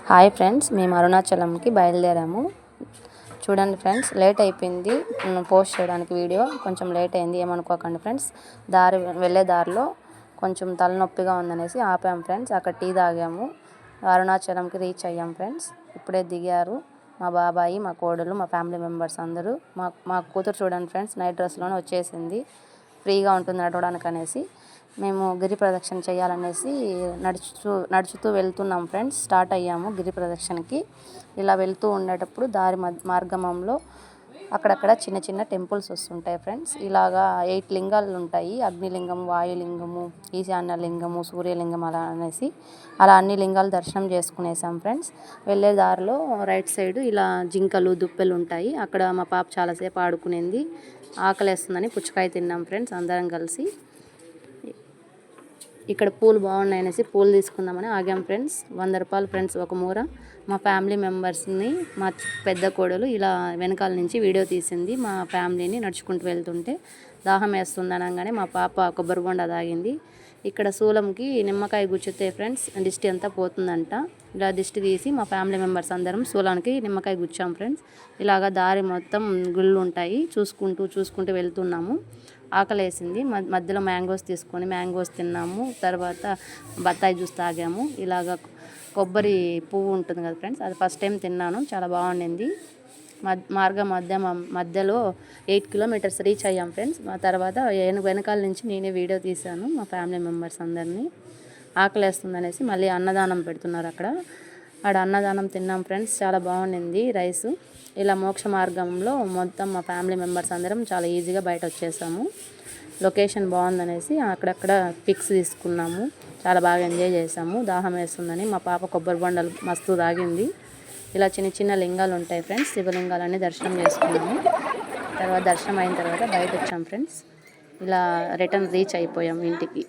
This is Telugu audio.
హాయ్ ఫ్రెండ్స్, మేము అరుణాచలంకి బయలుదేరాము. చూడండి ఫ్రెండ్స్, లేట్ అయిపోయింది పోస్ట్ చేయడానికి. వీడియో కొంచెం లేట్ అయింది, ఏమనుకోకండి ఫ్రెండ్స్. వెళ్ళే దారిలో కొంచెం తలనొప్పిగా ఉందనేసి ఆపాం ఫ్రెండ్స్. అక్కడ టీ తాగాము. అరుణాచలంకి రీచ్ అయ్యాం ఫ్రెండ్స్. ఇప్పుడే దిగారు మా బాబాయి, మా కోడలు, మా ఫ్యామిలీ మెంబర్స్ అందరూ. మా కూతురు చూడండి ఫ్రెండ్స్, నైట్ డ్రెస్లోనే వచ్చేసింది. ఫ్రీగా ఉంటుంది నడవడానికి అనేసి మేము గిరి ప్రదక్షిణ చేయాలనేసి నడుచుతూ వెళ్తున్నాం ఫ్రెండ్స్. స్టార్ట్ అయ్యాము గిరి ప్రదక్షిణకి. ఇలా వెళ్తూ ఉండేటప్పుడు దారి మార్గమంలో అక్కడక్కడ చిన్న చిన్న టెంపుల్స్ వస్తుంటాయి ఫ్రెండ్స్. ఇలాగా 8 లింగాలు ఉంటాయి. అగ్నిలింగం, వాయులింగము, ఈశాన్యలింగము, సూర్యలింగం అలా అనేసి అలా అన్ని లింగాలు దర్శనం చేసుకునేసాం ఫ్రెండ్స్. వెళ్ళే దారిలో రైట్ సైడ్ ఇలా జింకలు, దుప్పెలు ఉంటాయి. అక్కడ మా పాప చాలాసేపు ఆడుకునేది. ఆకలేస్తుందని పుచ్చకాయ తిన్నాం ఫ్రెండ్స్ అందరం కలిసి. ఇక్కడ పూలు బాగున్నాయి అనేసి పూలు తీసుకుందామని ఆగాం ఫ్రెండ్స్. 100 రూపాయలు ఫ్రెండ్స్ ఒక మూర. మా ఫ్యామిలీ మెంబర్స్ని, మా పెద్ద కోడలు ఇలా వెనకాల నుంచి వీడియో తీసింది. మా ఫ్యామిలీని నడుచుకుంటూ వెళ్తుంటే దాహం వేస్తుంది అనగానే మా పాప కొబ్బరి బొండ తాగింది. ఇక్కడ శూలంకి నిమ్మకాయ గుచ్చితే ఫ్రెండ్స్ దిష్టి అంతా పోతుందంట. ఇలా దిష్టి తీసి మా ఫ్యామిలీ మెంబర్స్ అందరం శూలానికి నిమ్మకాయ గుచ్చాం ఫ్రెండ్స్. ఇలాగ దారి మొత్తం గుళ్ళు ఉంటాయి, చూసుకుంటూ వెళ్తున్నాము. ఆకలేసింది. మధ్యలో మ్యాంగోస్ తీసుకొని మ్యాంగోస్ తిన్నాము. తర్వాత బత్తాయి జ్యూస్ తాగాము. ఇలాగ కొబ్బరి పువ్వు ఉంటుంది కదా ఫ్రెండ్స్, అది ఫస్ట్ టైం తిన్నాను, చాలా బాగుండింది. మధ్యలో 8 కిలోమీటర్స్ రీచ్ అయ్యాం ఫ్రెండ్స్. ఆ తర్వాత వెనకాల నుంచి నేనే వీడియో తీశాను మా ఫ్యామిలీ మెంబర్స్ అందరినీ. ఆకలేస్తుంది అనేసి మళ్ళీ అన్నదానం పెడుతున్నారు అక్కడ. అన్నదానం తిన్నాం ఫ్రెండ్స్, చాలా బాగుండింది రైసు. ఇలా మోక్ష మార్గంలో మొత్తం మా ఫ్యామిలీ మెంబర్స్ అందరం చాలా ఈజీగా బయట వచ్చేసాము. లొకేషన్ బాగుందనేసి అక్కడక్కడ పిక్స్ తీసుకున్నాము. చాలా బాగా ఎంజాయ్ చేసాము. దాహం వేస్తుందని మా పాప కొబ్బరి బొండలు మస్తు తాగింది. ఇలా చిన్న చిన్న లింగాలు ఉంటాయి ఫ్రెండ్స్, శివలింగాలన్నీ దర్శనం చేసుకున్నాము. తర్వాత దర్శనం అయిన తర్వాత బయట వచ్చాం ఫ్రెండ్స్. ఇలా రిటర్న్ రీచ్ అయిపోయాం ఇంటికి.